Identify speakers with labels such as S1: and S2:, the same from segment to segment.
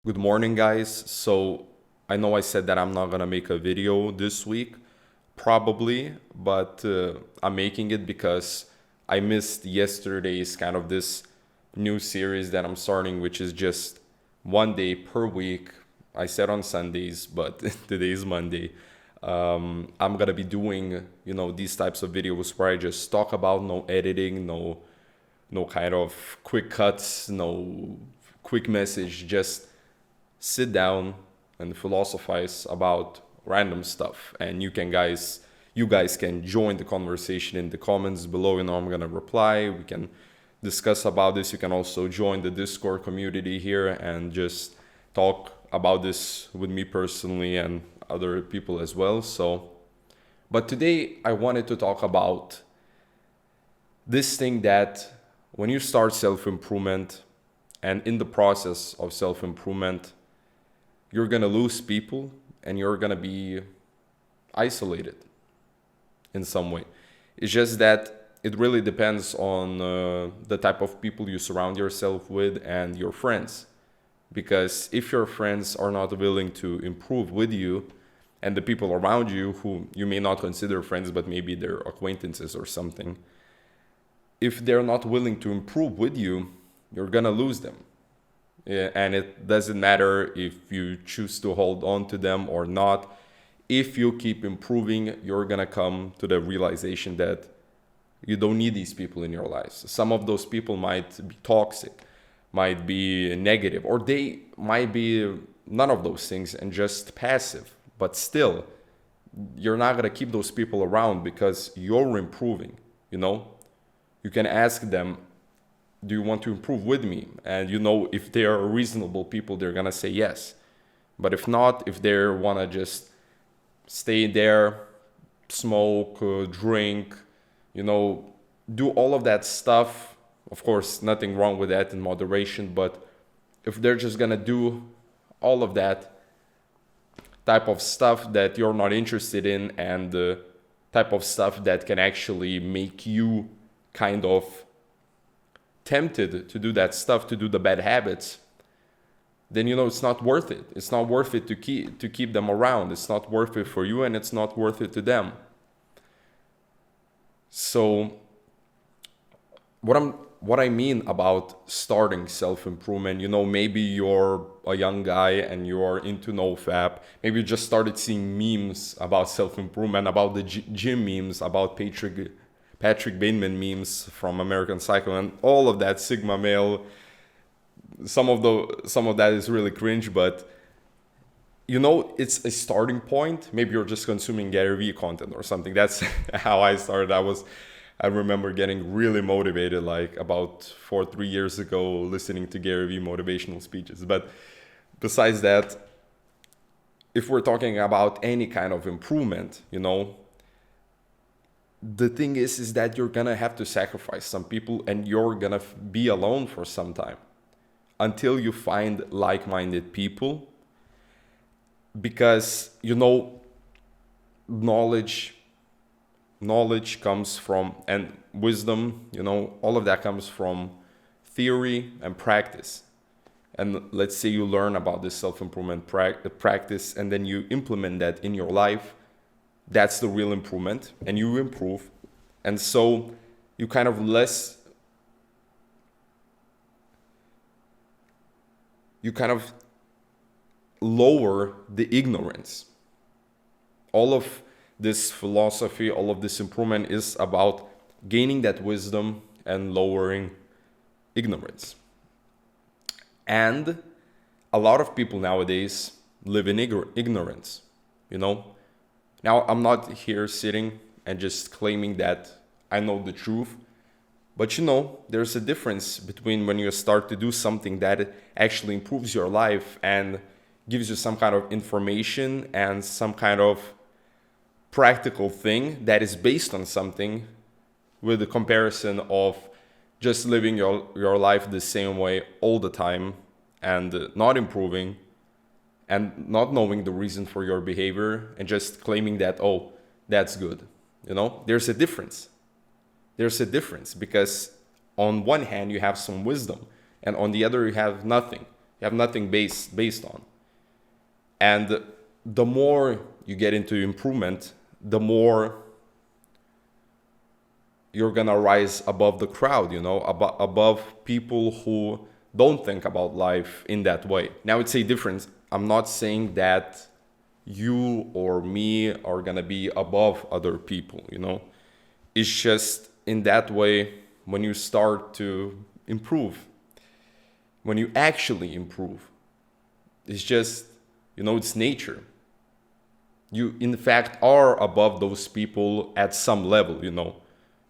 S1: Good morning, guys. So I know I said that I'm not gonna make a video this week, probably, but I'm making it because I missed yesterday's kind of this new series that I'm starting, which is just one day per week. I said on Sundays, but today is Monday. I'm gonna be doing, these types of videos where I just talk about no editing, no kind of quick cuts, no quick message, just sit down and philosophize about random stuff. And you guys can join the conversation in the comments below. I'm gonna reply. We can discuss about this. You can also join the Discord community here and just talk about this with me personally and other people as well. But today I wanted to talk about this thing that when you start self-improvement and in the process of self-improvement, you're gonna lose people and you're gonna be isolated in some way. It's just that it really depends on the type of people you surround yourself with and your friends. Because if your friends are not willing to improve with you, and the people around you who you may not consider friends, but maybe they're acquaintances or something, if they're not willing to improve with you, you're gonna lose them. Yeah, and it doesn't matter if you choose to hold on to them or not. If you keep improving, you're gonna come to the realization that you don't need these people in your lives. Some of those people might be toxic, might be negative, or they might be none of those things and just passive. But still, you're not gonna keep those people around because you're improving, you know? You can ask them, do you want to improve with me? And if they are reasonable people, they're gonna say yes. But if not, if they wanna just stay there, smoke, drink, do all of that stuff, of course, nothing wrong with that in moderation, but if they're just gonna do all of that type of stuff that you're not interested in and the type of stuff that can actually make you kind of tempted to do that stuff, to do the bad habits, then it's not worth it. It's not worth it to keep them around. It's not worth it for you and it's not worth it to them. So what I mean about starting self-improvement, maybe you're a young guy and you are into nofap. Maybe you just started seeing memes about self-improvement, about the gym memes, about Patrick Bateman memes from American Psycho and all of that Sigma male. Some of that is really cringe, but it's a starting point. Maybe you're just consuming Gary Vee content or something. That's how I started. I remember getting really motivated like about 3 years ago listening to Gary Vee motivational speeches. But besides that, if we're talking about any kind of improvement, the thing is that you're gonna have to sacrifice some people and you're gonna be alone for some time until you find like-minded people, because knowledge comes from, and wisdom, all of that comes from theory and practice. And let's say you learn about this self-improvement practice and then you implement that in your life. That's the real improvement, and you improve. And so you kind of lower the ignorance. All of this philosophy, all of this improvement is about gaining that wisdom and lowering ignorance. And a lot of people nowadays live in ignorance, Now, I'm not here sitting and just claiming that I know the truth, but there's a difference between when you start to do something that actually improves your life and gives you some kind of information and some kind of practical thing that is based on something, with the comparison of just living your life the same way all the time and not improving and not knowing the reason for your behavior and just claiming that, oh, that's good. There's a difference. There's a difference because on one hand you have some wisdom and on the other you have nothing. You have nothing based on. And the more you get into improvement, the more you're gonna rise above the crowd, above people who don't think about life in that way. Now it's a difference. I'm not saying that you or me are gonna be above other people. It's just in that way, when you start to improve, when you actually improve, it's just, it's nature. You in fact are above those people at some level.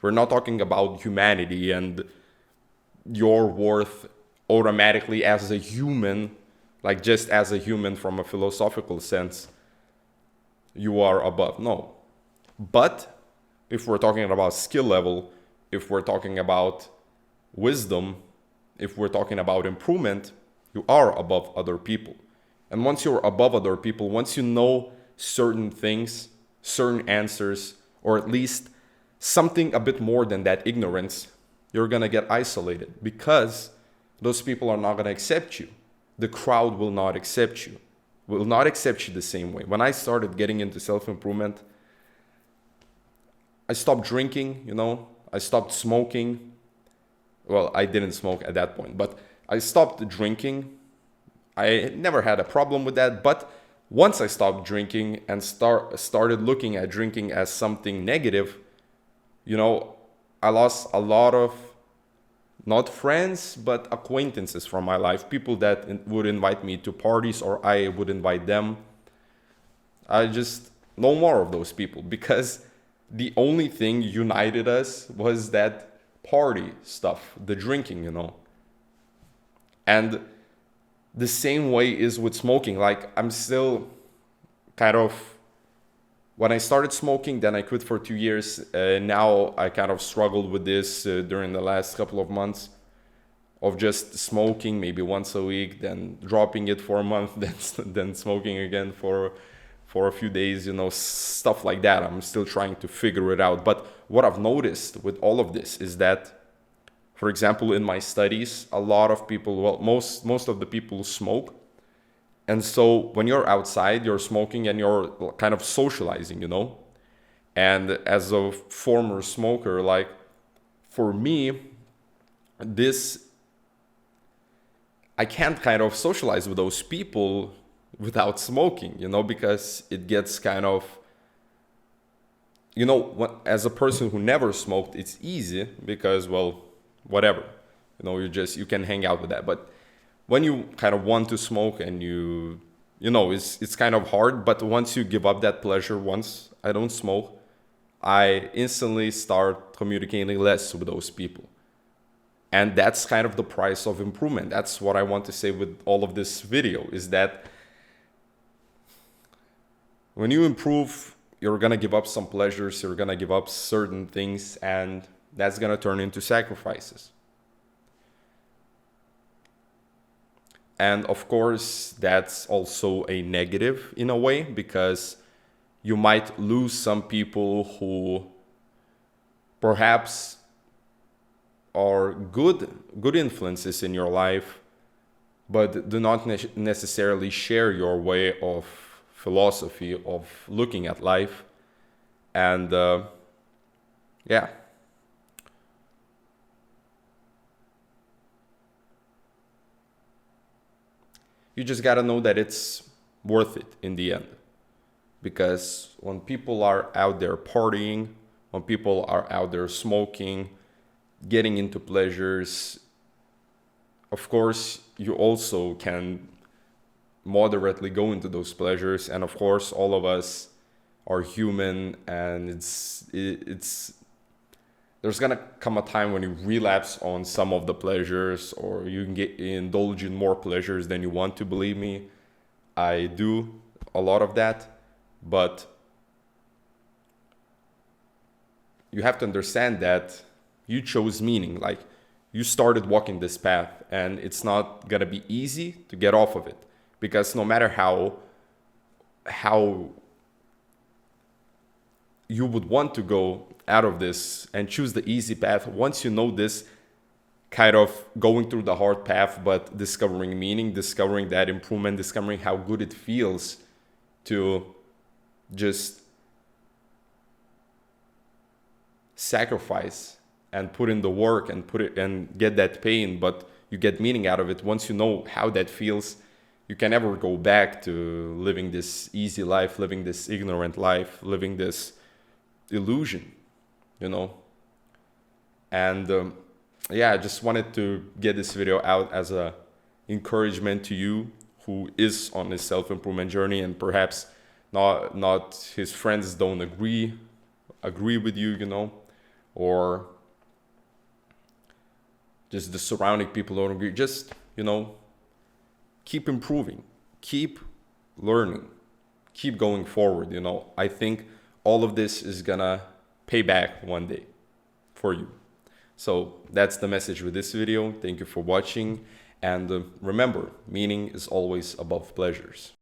S1: We're not talking about humanity and your worth automatically as a human, like just as a human from a philosophical sense, you are above. No. But if we're talking about skill level, if we're talking about wisdom, if we're talking about improvement, you are above other people. And once you're above other people, once you know certain things, certain answers, or at least something a bit more than that ignorance, you're gonna get isolated because those people are not gonna accept you. The crowd will not accept you, the same way. When I started getting into self-improvement, I stopped drinking, I stopped smoking. Well, I didn't smoke at that point, but I stopped drinking. I never had a problem with that, but once I stopped drinking and started looking at drinking as something negative, I lost a lot of, not friends, but acquaintances from my life, people that would invite me to parties or I would invite them. I just no more of those people because the only thing united us was that party stuff, the drinking. And the same way is with smoking. Like I'm still kind of, when I started smoking, then I quit for 2 years. Now I kind of struggled with this during the last couple of months of just smoking maybe once a week, then dropping it for a month, then smoking again for a few days, stuff like that. I'm still trying to figure it out. But what I've noticed with all of this is that, for example, in my studies, a lot of people, well, most of the people smoke. And so when you're outside, you're smoking and you're kind of socializing, And as a former smoker, like for me, I can't kind of socialize with those people without smoking, because it gets kind of, as a person who never smoked, it's easy because, well, whatever, you can hang out with that. But when you kind of want to smoke and it's kind of hard. But once you give up that pleasure, once I don't smoke, I instantly start communicating less with those people. And that's kind of the price of improvement. That's what I want to say with all of this video, is that when you improve, you're going to give up some pleasures, you're going to give up certain things, and that's going to turn into sacrifices. And of course, that's also a negative in a way, because you might lose some people who perhaps are good influences in your life, but do not necessarily share your way of philosophy of looking at life. And yeah. You just gotta know that it's worth it in the end. Because when people are out there partying, when people are out there smoking, getting into pleasures, of course, you also can moderately go into those pleasures. And of course, all of us are human, and there's gonna come a time when you relapse on some of the pleasures, or you can indulge in more pleasures than you want to. Believe me, I do a lot of that. But you have to understand that you chose meaning. Like, you started walking this path, and it's not gonna be easy to get off of it, because no matter how you would want to go out of this and choose the easy path, once you know this, kind of going through the hard path, but discovering meaning, discovering that improvement, discovering how good it feels to just sacrifice and put in the work and put it and get that pain, but you get meaning out of it. Once you know how that feels, you can never go back to living this easy life, living this ignorant life, living this illusion, you know. And yeah, I just wanted to get this video out as a encouragement to you who is on his self-improvement journey, and perhaps not his friends don't agree with you, you know, or just the surrounding people don't agree. Just, you know, keep improving, keep learning, keep going forward, you know. I think all of this is gonna pay back one day for you. So that's the message with this video. Thank you for watching. And remember, meaning is always above pleasures.